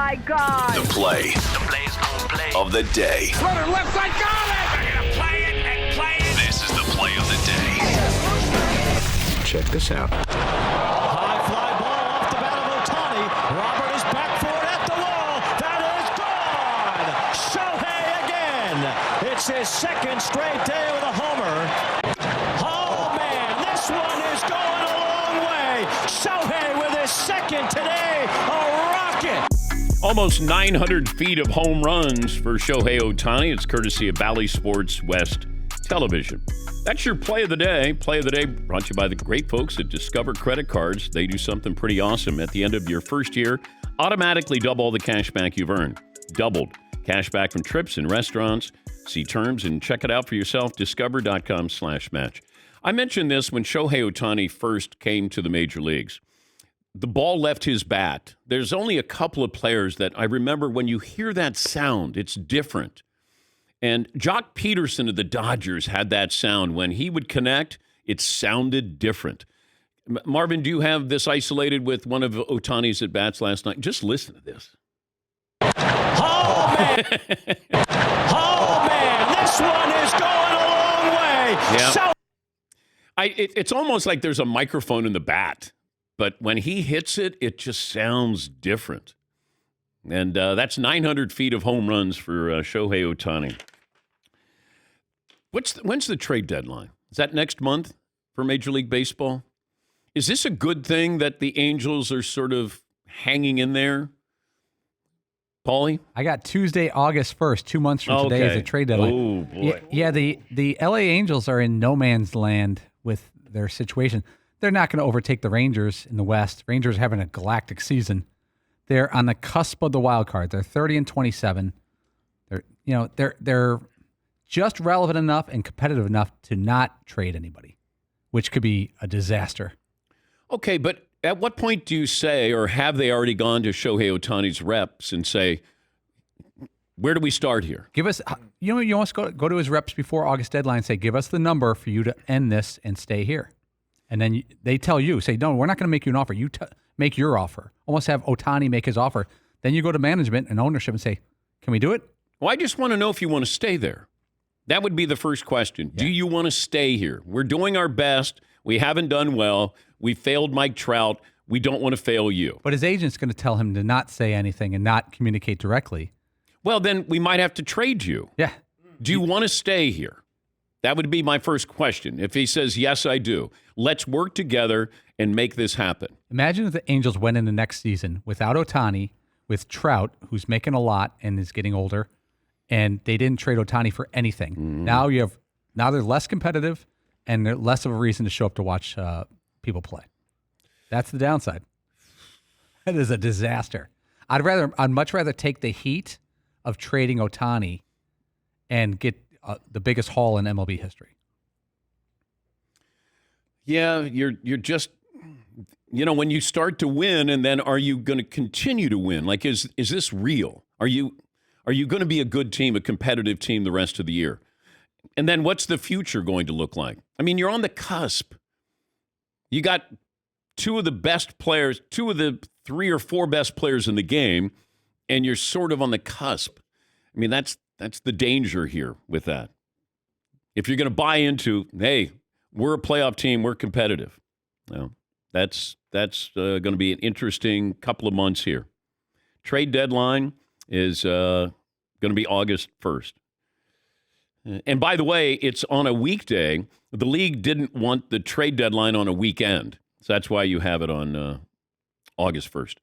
my God. The play of the day. Runner left side, got it! They're going to play it and play it. This is the play of the day. Check this out. High fly ball off the bat of Ohtani. Robert is back for it at the wall. That is gone. Shohei again. It's his second straight day with a homer. Oh, man, this one is going a long way. Shohei with his second today. A rocket. Almost 900 feet of home runs for Shohei Ohtani. It's courtesy of Bally Sports West Television. That's your play of the day. Play of the day brought to you by the great folks at Discover Credit Cards. They do something pretty awesome. At the end of your first year, automatically double all the cash back you've earned. Doubled. Cash back from trips and restaurants. See terms and check it out for yourself. Discover.com/match. I mentioned this when Shohei Ohtani first came to the major leagues. The ball left his bat. There's only a couple of players that I remember when you hear that sound, it's different. And Jock Peterson of the Dodgers had that sound. When he would connect, it sounded different. Marvin, do you have this isolated with one of Ohtani's at-bats last night? Just listen to this. Oh, man. Oh, man. This one is going a long way. Yeah. It's almost like there's a microphone in the bat. But when he hits it, it just sounds different. And that's 900 feet of home runs for Shohei Ohtani. When's the trade deadline? Is that next month for Major League Baseball? Is this a good thing that the Angels are sort of hanging in there? Paulie? I got Tuesday, August 1st, 2 months from today is the trade deadline. Oh, boy. Yeah, the LA Angels are in no man's land with their situation. They're not going to overtake the Rangers in the West. Rangers having a galactic season. They're on the cusp of the wild card. They're 30-27. They're just relevant enough and competitive enough to not trade anybody, which could be a disaster. Okay, but at what point do you say, or have they already gone to Shohei Ohtani's reps and say, where do we start here? Give us, you want to go to his reps before August deadline and say, give us the number for you to end this and stay here. And then they tell you, say, no, we're not going to make you an offer. You make your offer. Almost have Ohtani make his offer. Then you go to management and ownership and say, can we do it? Well, I just want to know if you want to stay there. That would be the first question. Yeah. Do you want to stay here? We're doing our best. We haven't done well. We failed Mike Trout. We don't want to fail you. But his agent's going to tell him to not say anything and not communicate directly. Well, then we might have to trade you. Yeah. Do you want to stay here? That would be my first question. If he says, yes, I do, let's work together and make this happen. Imagine if the Angels went into next season without Ohtani, with Trout, who's making a lot and is getting older, and they didn't trade Ohtani for anything. Mm. Now they're less competitive, and they're less of a reason to show up to watch people play. That's the downside. That is a disaster. I'd much rather take the heat of trading Ohtani and get the biggest haul in MLB history. Yeah, you're just, when you start to win, and then are you going to continue to win? Like, is this real? Are you going to be a good team, a competitive team the rest of the year? And then what's the future going to look like? I mean, you're on the cusp. You got two of the best players, two of the 3 or 4 best players in the game, and you're sort of on the cusp. I mean, that's the danger here with that. If you're going to buy into, hey, we're a playoff team, we're competitive. Well, that's going to be an interesting couple of months here. Trade deadline is going to be August 1st. And by the way, it's on a weekday. The league didn't want the trade deadline on a weekend. So that's why you have it on August 1st.